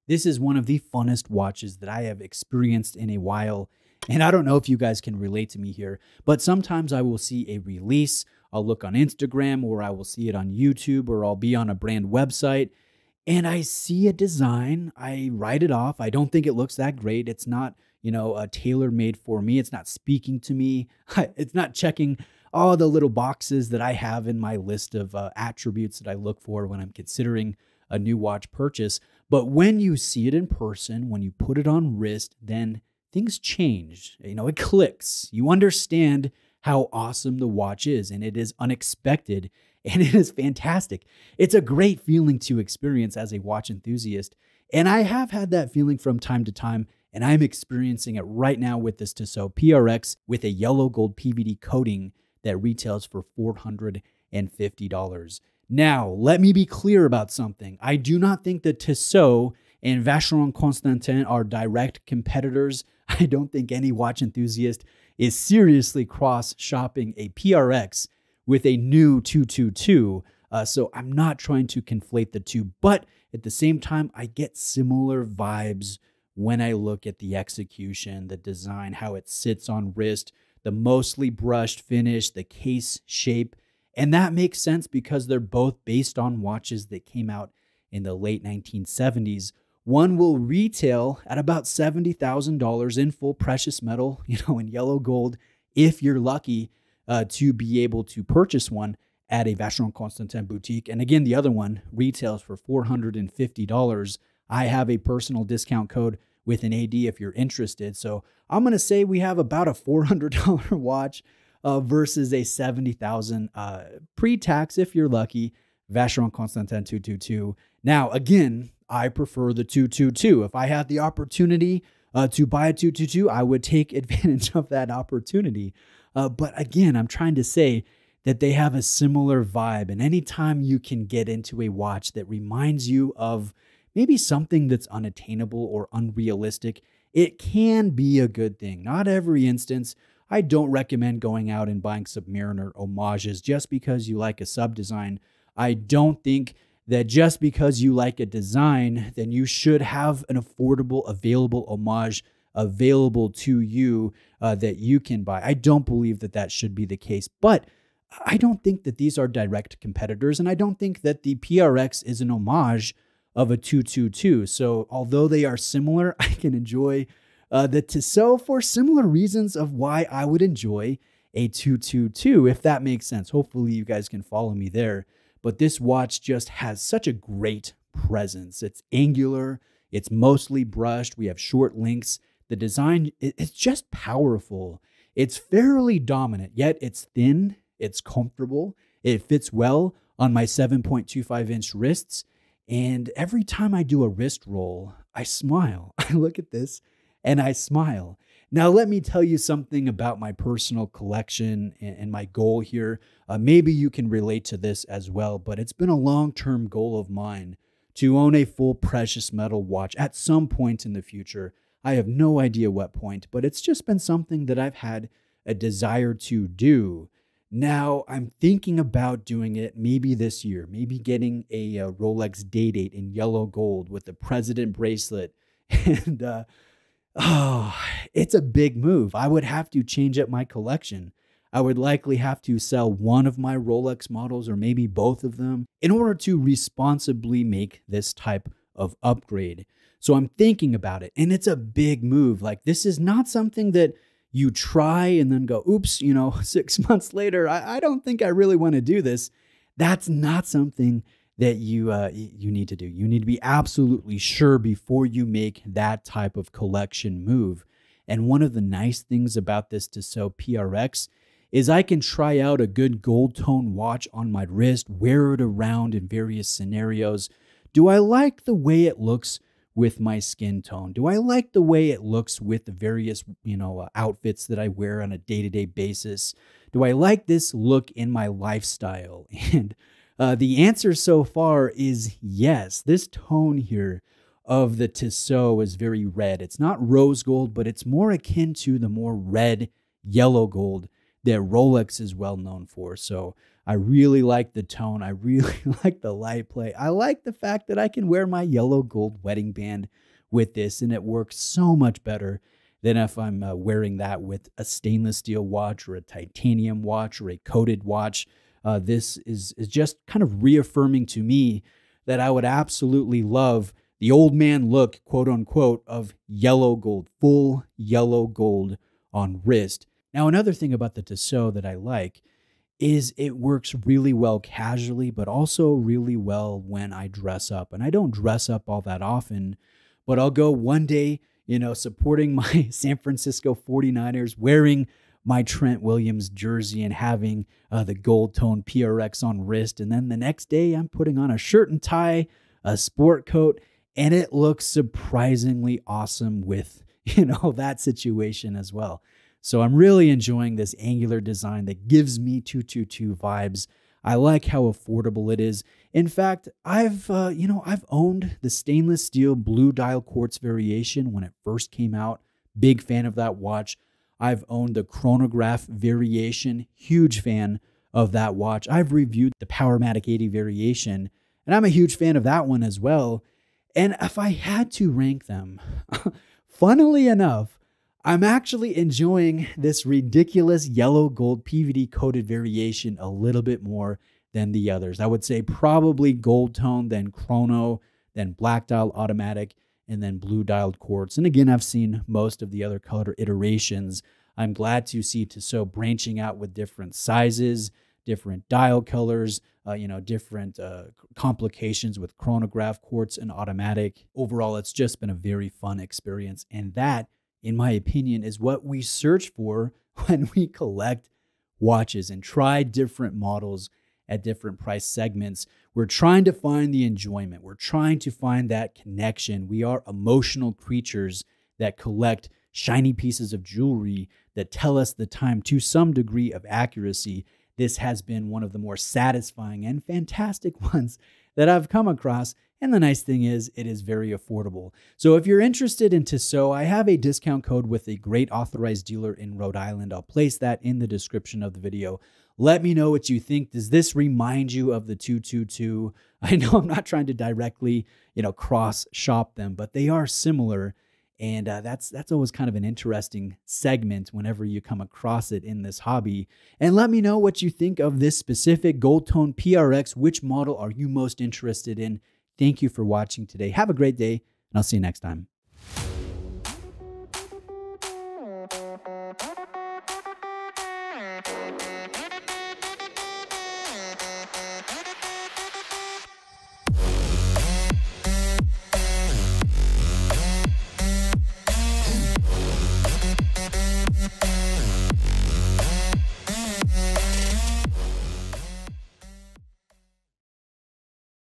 This is one of the funnest watches that I have experienced in a while. And I don't know if you guys can relate to me here, but sometimes I will see a release. I'll look on Instagram or I will see it on YouTube or I'll be on a brand website and I see a design. I write it off. I don't think it looks that great. It's not, tailor made for me. It's not speaking to me. It's not checking all the little boxes that I have in my list of attributes that I look for when I'm considering a new watch purchase. But when you see it in person, when you put it on wrist, then things change. It clicks. You understand how awesome the watch is, and it is unexpected, and it is fantastic. It's a great feeling to experience as a watch enthusiast, and I have had that feeling from time to time, and I'm experiencing it right now with this Tissot PRX with a yellow gold PVD coating that retails for $450. Now, let me be clear about something. I do not think that Tissot and Vacheron Constantin are direct competitors. I don't think any watch enthusiast is seriously cross-shopping a PRX with a new 222. So I'm not trying to conflate the two, but at the same time, I get similar vibes when I look at the execution, the design, how it sits on wrist, the mostly brushed finish, the case shape. And that makes sense because they're both based on watches that came out in the late 1970s. One will retail at about $70,000 in full precious metal, in yellow gold, if you're lucky to be able to purchase one at a Vacheron Constantin boutique. And again, the other one retails for $450. I have a personal discount code with an AD if you're interested. So I'm going to say we have about a $400 watch versus a $70,000 pre-tax, if you're lucky, Vacheron Constantin 222. Now, again, I prefer the 222. If I had the opportunity to buy a 222, I would take advantage of that opportunity. But again, I'm trying to say that they have a similar vibe. And anytime you can get into a watch that reminds you of maybe something that's unattainable or unrealistic, it can be a good thing. Not every instance. I don't recommend going out and buying Submariner homages just because you like a sub-design. I don't think that just because you like a design, then you should have an affordable, available homage available to you that you can buy. I don't believe that that should be the case, but I don't think that these are direct competitors, and I don't think that the PRX is an homage of a 222. So although they are similar, I can enjoy the Tissot for similar reasons of why I would enjoy a 222, if that makes sense. Hopefully you guys can follow me there. But this watch just has such a great presence. It's angular. It's mostly brushed. We have short links. The design, it's just powerful. It's fairly dominant, yet it's thin. It's comfortable. It fits well on my 7.25-inch wrists. And every time I do a wrist roll, I smile. I look at this and I smile. Now, let me tell you something about my personal collection and my goal here. Maybe you can relate to this as well, but it's been a long-term goal of mine to own a full precious metal watch at some point in the future. I have no idea what point, but it's just been something that I've had a desire to do. Now, I'm thinking about doing it maybe this year, maybe getting a Rolex Day-Date in yellow gold with the President bracelet. And it's a big move. I would have to change up my collection. I would likely have to sell one of my Rolex models or maybe both of them in order to responsibly make this type of upgrade. So I'm thinking about it, and it's a big move. Like, this is not something that you try and then go, oops, 6 months later, I don't think I really want to do this. That's not something that you need to do. You need to be absolutely sure before you make that type of collection move. And one of the nice things about this Tissot PRX is I can try out a good gold tone watch on my wrist, wear it around in various scenarios. Do I like the way it looks with my skin tone? Do I like the way it looks with the various, outfits that I wear on a day-to-day basis? Do I like this look in my lifestyle? And the answer so far is yes. This tone here of the Tissot is very red. It's not rose gold, but it's more akin to the more red yellow gold that Rolex is well known for. So I really like the tone. I really like the light play. I like the fact that I can wear my yellow gold wedding band with this, and it works so much better than if I'm wearing that with a stainless steel watch or a titanium watch or a coated watch. This is just kind of reaffirming to me that I would absolutely love the old man look, quote unquote, of yellow gold, full yellow gold on wrist. Now, another thing about the Tissot that I like is it works really well casually, but also really well when I dress up. And I don't dress up all that often, but I'll go one day, supporting my San Francisco 49ers, wearing my Trent Williams jersey and having the gold tone PRX on wrist. And then the next day I'm putting on a shirt and tie, a sport coat, and it looks surprisingly awesome with, that situation as well. So I'm really enjoying this angular design that gives me 222 vibes. I like how affordable it is. In fact, I've owned the stainless steel blue dial quartz variation when it first came out. Big fan of that watch. I've owned the chronograph variation. Huge fan of that watch. I've reviewed the Powermatic 80 variation, and I'm a huge fan of that one as well. And if I had to rank them, funnily enough, I'm actually enjoying this ridiculous yellow gold PVD coated variation a little bit more than the others. I would say probably gold tone, then chrono, then black dial automatic, and then blue dialed quartz. And again, I've seen most of the other color iterations. I'm glad to see Tissot branching out with different sizes, different dial colors, different complications with chronograph, quartz, and automatic. Overall, it's just been a very fun experience. And that, in my opinion, is what we search for when we collect watches and try different models at different price segments. We're trying to find the enjoyment. We're trying to find that connection. We are emotional creatures that collect shiny pieces of jewelry that tell us the time to some degree of accuracy. This has been one of the more satisfying and fantastic ones that I've come across. And the nice thing is, it is very affordable. So if you're interested in Tissot, I have a discount code with a great authorized dealer in Rhode Island. I'll place that in the description of the video. Let me know what you think. Does this remind you of the 222? I know I'm not trying to directly, cross shop them, but they are similar. And that's always kind of an interesting segment whenever you come across it in this hobby. And let me know what you think of this specific gold tone PRX. Which model are you most interested in? Thank you for watching today. Have a great day, and I'll see you next time.